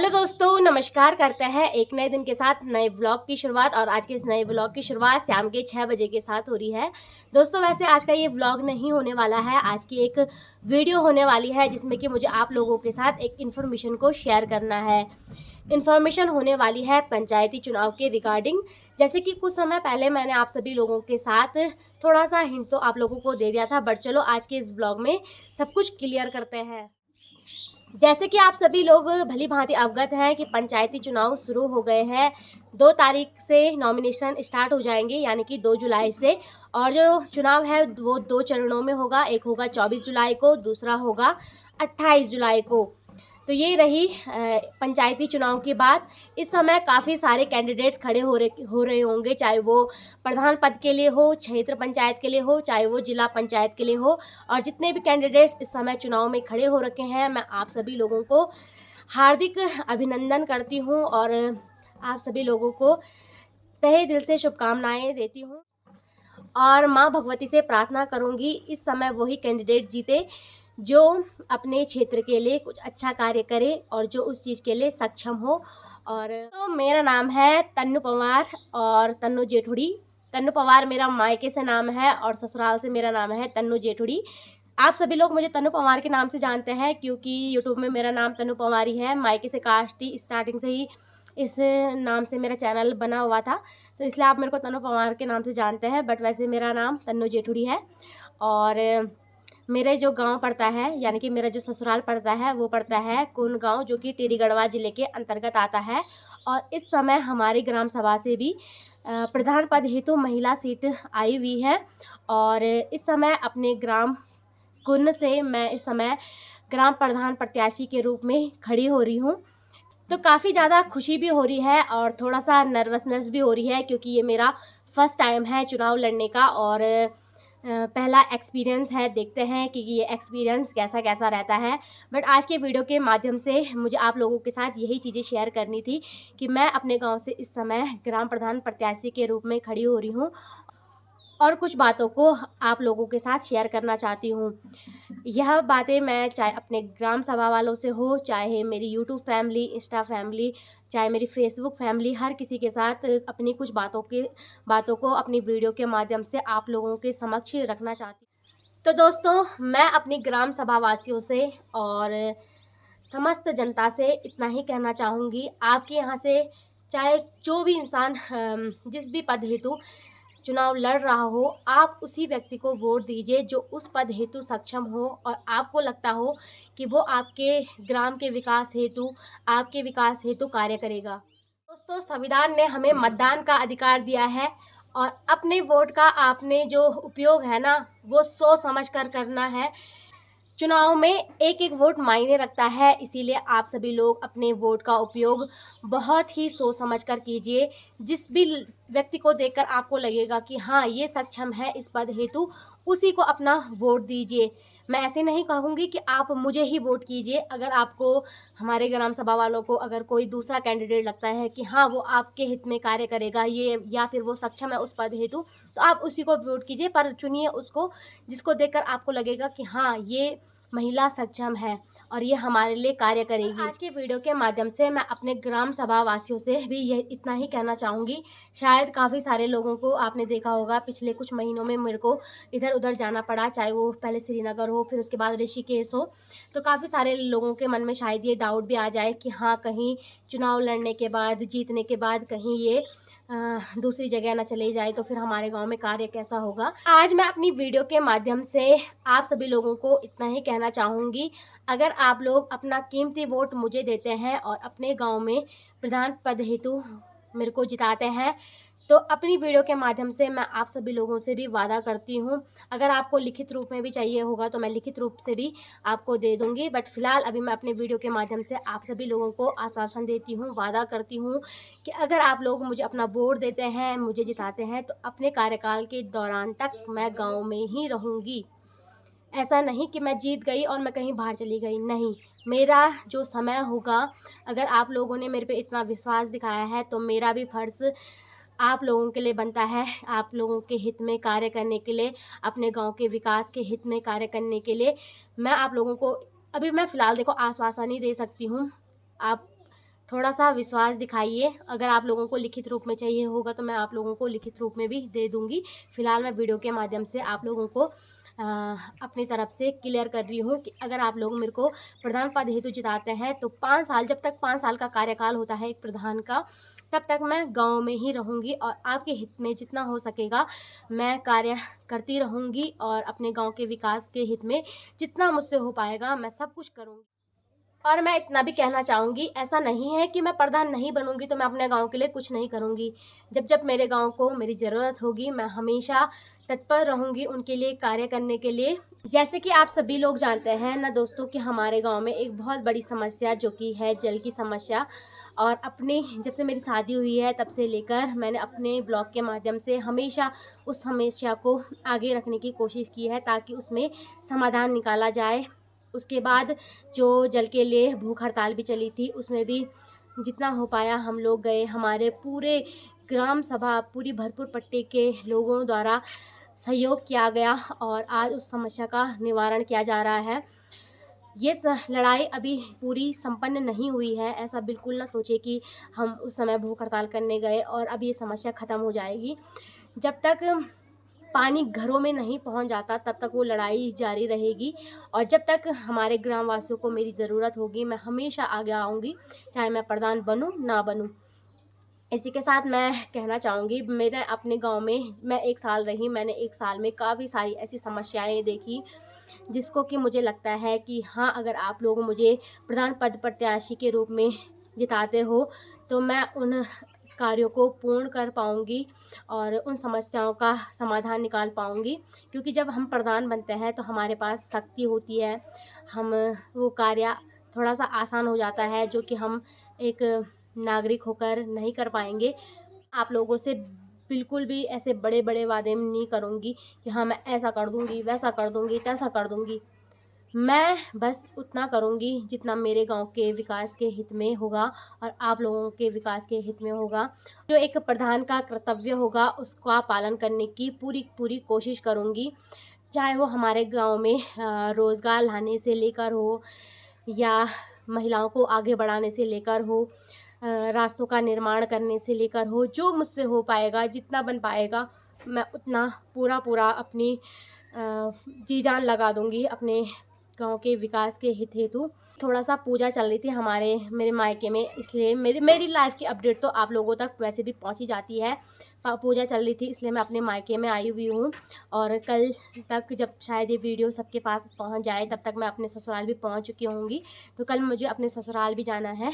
Hello दोस्तों, नमस्कार करते हैं एक नए दिन के साथ नए ब्लॉग की शुरुआत। और आज के इस नए ब्लॉग की शुरुआत शाम के 6 बजे के साथ हो रही है। दोस्तों वैसे आज का ये ब्लॉग नहीं होने वाला है, आज की एक वीडियो होने वाली है जिसमें कि मुझे आप लोगों के साथ एक इन्फॉर्मेशन को शेयर करना है। इन्फॉर्मेशन होने वाली है पंचायती चुनाव के रिगार्डिंग। जैसे कि कुछ समय पहले मैंने आप सभी लोगों के साथ थोड़ा सा हिंट तो आप लोगों को दे दिया था, बट चलो आज के इस ब्लॉग में सब कुछ क्लियर करते हैं। जैसे कि आप सभी लोग भली भांति अवगत हैं कि पंचायती चुनाव शुरू हो गए हैं। 2 तारीख से नॉमिनेशन स्टार्ट हो जाएंगे, यानी कि 2 जुलाई से। और जो चुनाव है वो 2 चरणों में होगा। एक होगा 24 जुलाई को, दूसरा होगा 28 जुलाई को। तो ये रही पंचायती चुनाव की बात। इस समय काफ़ी सारे कैंडिडेट्स खड़े हो रहे होंगे, चाहे वो प्रधान पद के लिए हो, क्षेत्र पंचायत के लिए हो, चाहे वो जिला पंचायत के लिए हो। और जितने भी कैंडिडेट्स इस समय चुनाव में खड़े हो रखे हैं, मैं आप सभी लोगों को हार्दिक अभिनंदन करती हूँ और आप सभी लोगों को तहे दिल से शुभकामनाएं देती हूँ। और माँ भगवती से प्रार्थना करूँगी इस समय वही कैंडिडेट जीते जो अपने क्षेत्र के लिए कुछ अच्छा कार्य करे और जो उस चीज़ के लिए सक्षम हो। और तो मेरा नाम है तन्नू पवार और तन्नू जेठुड़ी। तन्नू पवार मेरा मायके से नाम है और ससुराल से मेरा नाम है तन्नू जेठुड़ी। आप सभी लोग मुझे तन्नू पवार के नाम से जानते हैं क्योंकि यूट्यूब में मेरा नाम तन्नू पवार ही है। मायके से कास्ट ही स्टार्टिंग से ही इस नाम से मेरा चैनल बना हुआ था, तो इसलिए आप मेरे को तन्नू पवार के नाम से जानते हैं। बट वैसे मेरा नाम तन्नू जेठुड़ी है। और मेरे जो गांव पड़ता है, यानी कि मेरा जो ससुराल पड़ता है वो पड़ता है कुन गांव, जो कि टिहरी गढ़वा ज़िले के अंतर्गत आता है। और इस समय हमारी ग्राम सभा से भी प्रधान पद हेतु महिला सीट आई हुई है। और इस समय अपने ग्राम कुन से मैं इस समय ग्राम प्रधान प्रत्याशी के रूप में खड़ी हो रही हूँ। तो काफ़ी ज़्यादा खुशी भी हो रही है और थोड़ा सा नर्वसनेस भी हो रही है, क्योंकि ये मेरा फर्स्ट टाइम है चुनाव लड़ने का और पहला एक्सपीरियंस है। देखते हैं कि ये एक्सपीरियंस कैसा कैसा रहता है। बट आज के वीडियो के माध्यम से मुझे आप लोगों के साथ यही चीज़ें शेयर करनी थी कि मैं अपने गांव से इस समय ग्राम प्रधान प्रत्याशी के रूप में खड़ी हो रही हूँ और कुछ बातों को आप लोगों के साथ शेयर करना चाहती हूँ। यह बातें मैं चाहे अपने ग्राम सभा वालों से हो, चाहे मेरी यूट्यूब फैमिली, इंस्टा फैमिली, चाहे मेरी फेसबुक फैमिली, हर किसी के साथ अपनी कुछ बातों को अपनी वीडियो के माध्यम से आप लोगों के समक्ष रखना चाहती हूँ। तो दोस्तों मैं अपनी ग्राम सभा वासियों से और समस्त जनता से इतना ही कहना चाहूँगी। आपके यहाँ से चाहे जो भी इंसान जिस भी पद हेतु चुनाव लड़ रहा हो, आप उसी व्यक्ति को वोट दीजिए जो उस पद हेतु सक्षम हो और आपको लगता हो कि वो आपके ग्राम के विकास हेतु, आपके विकास हेतु कार्य करेगा। दोस्तों संविधान ने हमें मतदान का अधिकार दिया है और अपने वोट का आपने जो उपयोग है ना, वो सोच समझ कर करना है। चुनाव में एक एक वोट मायने रखता है, इसीलिए आप सभी लोग अपने वोट का उपयोग बहुत ही सोच समझ कर कीजिए। जिस भी व्यक्ति को देखकर आपको लगेगा कि हाँ ये सक्षम है इस पद हेतु, उसी को अपना वोट दीजिए। मैं ऐसे नहीं कहूँगी कि आप मुझे ही वोट कीजिए। अगर आपको हमारे ग्राम सभा वालों को अगर कोई दूसरा कैंडिडेट लगता है कि हाँ वो आपके हित में कार्य करेगा ये, या फिर वो सक्षम है उस पद हेतु, तो आप उसी को वोट कीजिए। पर चुनिए उसको जिसको देखकर आपको लगेगा कि हाँ ये महिला सक्षम है और ये हमारे लिए कार्य करेगी। आज के वीडियो के माध्यम से मैं अपने ग्राम सभा वासियों से भी यह इतना ही कहना चाहूँगी। शायद काफ़ी सारे लोगों को आपने देखा होगा पिछले कुछ महीनों में मेरे को इधर उधर जाना पड़ा, चाहे वो पहले श्रीनगर हो फिर उसके बाद ऋषिकेश हो। तो काफ़ी सारे लोगों के मन में शायद ये डाउट भी आ जाए कि हाँ कहीं चुनाव लड़ने के बाद, जीतने के बाद कहीं ये दूसरी जगह ना चले जाए तो फिर हमारे गांव में कार्य कैसा होगा। आज मैं अपनी वीडियो के माध्यम से आप सभी लोगों को इतना ही कहना चाहूँगी, अगर आप लोग अपना कीमती वोट मुझे देते हैं और अपने गांव में प्रधान पद हेतु मेरे को जिताते हैं, तो अपनी वीडियो के माध्यम से मैं आप सभी लोगों से भी वादा करती हूँ, अगर आपको लिखित रूप में भी चाहिए होगा तो मैं लिखित रूप से भी आपको दे दूँगी। बट फिलहाल अभी मैं अपने वीडियो के माध्यम से आप सभी लोगों को आश्वासन देती हूँ, वादा करती हूँ कि अगर आप लोग मुझे अपना वोट देते हैं, मुझे जिताते हैं, तो अपने कार्यकाल के दौरान तक मैं गाँव में ही रहूँगी। ऐसा नहीं कि मैं जीत गई और मैं कहीं बाहर चली गई, नहीं। मेरा जो समय होगा, अगर आप लोगों ने मेरे पे इतना विश्वास दिखाया है तो मेरा भी फ़र्ज़ आप लोगों के लिए बनता है, आप लोगों के हित में कार्य करने के लिए, अपने गांव के विकास के हित में कार्य करने के लिए। मैं आप लोगों को अभी मैं फ़िलहाल देखो आश्वासन ही दे सकती हूँ। आप थोड़ा सा विश्वास दिखाइए। अगर आप लोगों को लिखित रूप में चाहिए होगा तो मैं आप लोगों को लिखित रूप में भी दे दूँगी। फ़िलहाल मैं वीडियो के माध्यम से आप लोगों को अपनी तरफ से क्लियर कर रही हूँ कि अगर आप लोग मेरे को प्रधान पद हेतु जिताते हैं तो 5 साल, जब तक 5 साल का कार्यकाल होता है एक प्रधान का, तब तक मैं गाँव में ही रहूँगी और आपके हित में जितना हो सकेगा मैं कार्य करती रहूँगी और अपने गाँव के विकास के हित में जितना मुझसे हो पाएगा मैं सब कुछ करूँगी। और मैं इतना भी कहना चाहूँगी, ऐसा नहीं है कि मैं प्रधान नहीं बनूँगी तो मैं अपने गाँव के लिए कुछ नहीं करूँगी। जब जब मेरे गाँव को मेरी ज़रूरत होगी मैं हमेशा तत्पर रहूँगी उनके लिए कार्य करने के लिए। जैसे कि आप सभी लोग जानते हैं ना दोस्तों कि हमारे गाँव में एक बहुत बड़ी समस्या जो कि है जल की समस्या, और अपने जब से मेरी शादी हुई है तब से लेकर मैंने अपने ब्लॉग के माध्यम से हमेशा उस समस्या को आगे रखने की कोशिश की है ताकि उसमें समाधान निकाला जाए। उसके बाद जो जल के लिए भूख हड़ताल भी चली थी उसमें भी जितना हो पाया हम लोग गए, हमारे पूरे ग्राम सभा पूरी भरपूर पट्टी के लोगों द्वारा सहयोग किया गया और आज उस समस्या का निवारण किया जा रहा है। ये लड़ाई अभी पूरी संपन्न नहीं हुई है, ऐसा बिल्कुल ना सोचे कि हम उस समय भूख हड़ताल करने गए और अब ये समस्या ख़त्म हो जाएगी। जब तक पानी घरों में नहीं पहुंच जाता तब तक वो लड़ाई जारी रहेगी और जब तक हमारे ग्रामवासियों को मेरी ज़रूरत होगी मैं हमेशा आगे आऊँगी, चाहे मैं प्रधान बनूँ ना बनूँ। इसी के साथ मैं कहना चाहूँगी, मेरे अपने गांव में मैं 1 साल रही, मैंने 1 साल में काफ़ी सारी ऐसी समस्याएं देखी जिसको कि मुझे लगता है कि हाँ, अगर आप लोग मुझे प्रधान पद प्रत्याशी के रूप में जिताते हो तो मैं उन कार्यों को पूर्ण कर पाऊँगी और उन समस्याओं का समाधान निकाल पाऊँगी। क्योंकि जब हम प्रधान बनते हैं तो हमारे पास शक्ति होती है, हम वो कार्य थोड़ा-सा आसान हो जाता है जो कि हम एक नागरिक होकर नहीं कर पाएँगे। आप लोगों से बिल्कुल भी ऐसे बड़े-बड़े वादे नहीं करूँगी कि हाँ, मैं ऐसा कर दूँगी, वैसा कर दूँगी, तैसा कर दूँगी। मैं बस उतना करूँगी जितना मेरे गाँव के विकास के हित में होगा और आप लोगों के विकास के हित में होगा। जो एक प्रधान का कर्तव्य होगा उसका पालन करने की पूरी कोशिश करूँगी। चाहे वो हमारे गाँव में रोज़गार लाने से लेकर हो या महिलाओं को आगे बढ़ाने से लेकर हो, रास्तों का निर्माण करने से लेकर हो, जो मुझसे हो पाएगा, जितना बन पाएगा मैं उतना पूरा अपनी जी जान लगा दूँगी अपने गाँव के विकास के हित हेतु। थोड़ा-सा पूजा चल रही थी मेरे मायके में, इसलिए मेरी लाइफ़ की अपडेट तो आप लोगों तक वैसे भी पहुँच ही जाती है। पूजा चल रही थी इसलिए मैं अपने मायके में आई हुई हूँ और कल तक जब शायद ये वीडियो सबके पास पहुँच जाए तब तक मैं अपने ससुराल भी पहुँच चुकी होंगी। तो कल मुझे अपने ससुराल भी जाना है।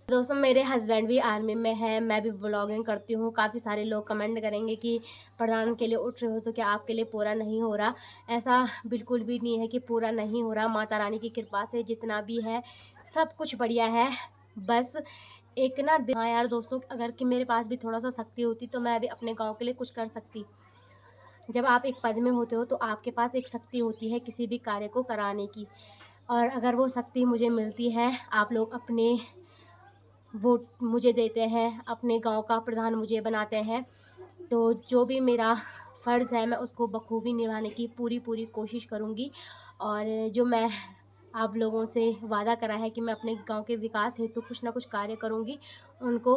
दोस्तों, मेरे हस्बैंड भी आर्मी में है, मैं भी व्लॉगिंग करती हूँ। काफ़ी सारे लोग कमेंट करेंगे कि प्रधान के लिए उठ रहे हो तो क्या आपके लिए पूरा नहीं हो रहा? ऐसा बिल्कुल भी नहीं है कि पूरा नहीं हो रहा। माता रानी की कृपा से जितना भी है सब कुछ बढ़िया है। बस एक ना हाँ यार दोस्तों, अगर कि मेरे पास भी थोड़ा-सा शक्ति होती तो मैं भी अपने गाँव के लिए कुछ कर सकती। जब आप एक पद में होते हो तो आपके पास एक शक्ति होती है किसी भी कार्य को कराने की, और अगर वो शक्ति मुझे मिलती है, आप लोग अपने वोट मुझे देते हैं, अपने गाँव का प्रधान मुझे बनाते हैं, तो जो भी मेरा फ़र्ज़ है मैं उसको बखूबी निभाने की पूरी कोशिश करूँगी। और जो मैं आप लोगों से वादा करा है कि मैं अपने गाँव के विकास हेतु कुछ ना कुछ कार्य करूँगी, उनको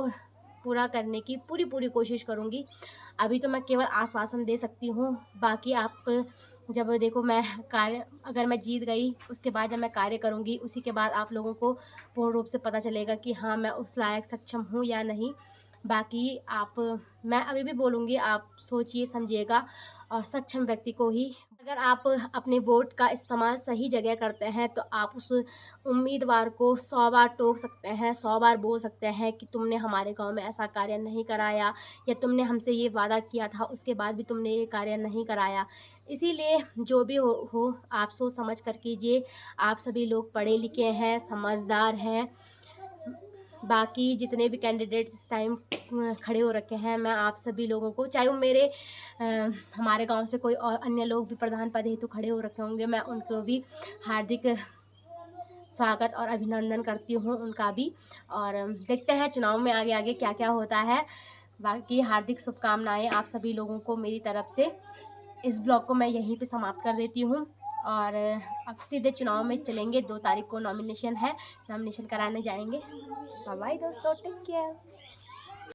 पूरा करने की पूरी कोशिश करूँगी। अभी तो मैं केवल आश्वासन दे सकती हूँ, बाकी आप जब देखो मैं कार्य अगर मैं जीत गई उसके बाद जब मैं कार्य करूँगी उसी के बाद आप लोगों को पूर्ण रूप से पता चलेगा कि हाँ, मैं उस लायक सक्षम हूँ या नहीं। बाकी मैं अभी भी बोलूँगी, आप सोचिए समझिएगा और सक्षम व्यक्ति को ही अगर आप अपने वोट का इस्तेमाल सही जगह करते हैं तो आप उस उम्मीदवार को 100 बार टोक सकते हैं, 100 बार बोल सकते हैं कि तुमने हमारे गाँव में ऐसा कार्य नहीं कराया या तुमने हमसे ये वादा किया था उसके बाद भी तुमने ये कार्य नहीं कराया। इसीलिए जो भी हो आप सोच समझ कर कीजिए। आप सभी लोग पढ़े लिखे हैं, समझदार हैं। बाकी जितने भी कैंडिडेट्स इस टाइम खड़े हो रखे हैं, मैं आप सभी लोगों को, चाहे वो हमारे गांव से कोई और अन्य लोग भी प्रधान पद हेतु खड़े हो रखे होंगे, मैं उनको भी हार्दिक स्वागत और अभिनंदन करती हूँ उनका भी। और देखते हैं चुनाव में आगे क्या क्या होता है। बाकी हार्दिक शुभकामनाएं आप सभी लोगों को मेरी तरफ से। इस ब्लॉग को मैं यहीं पे समाप्त कर देती हूँ। और अब सीधे चुनाव में चलेंगे। 2 तारीख को नॉमिनेशन है, नॉमिनेशन कराने जाएंगे। बाय बाय दोस्तों, टेक केयर।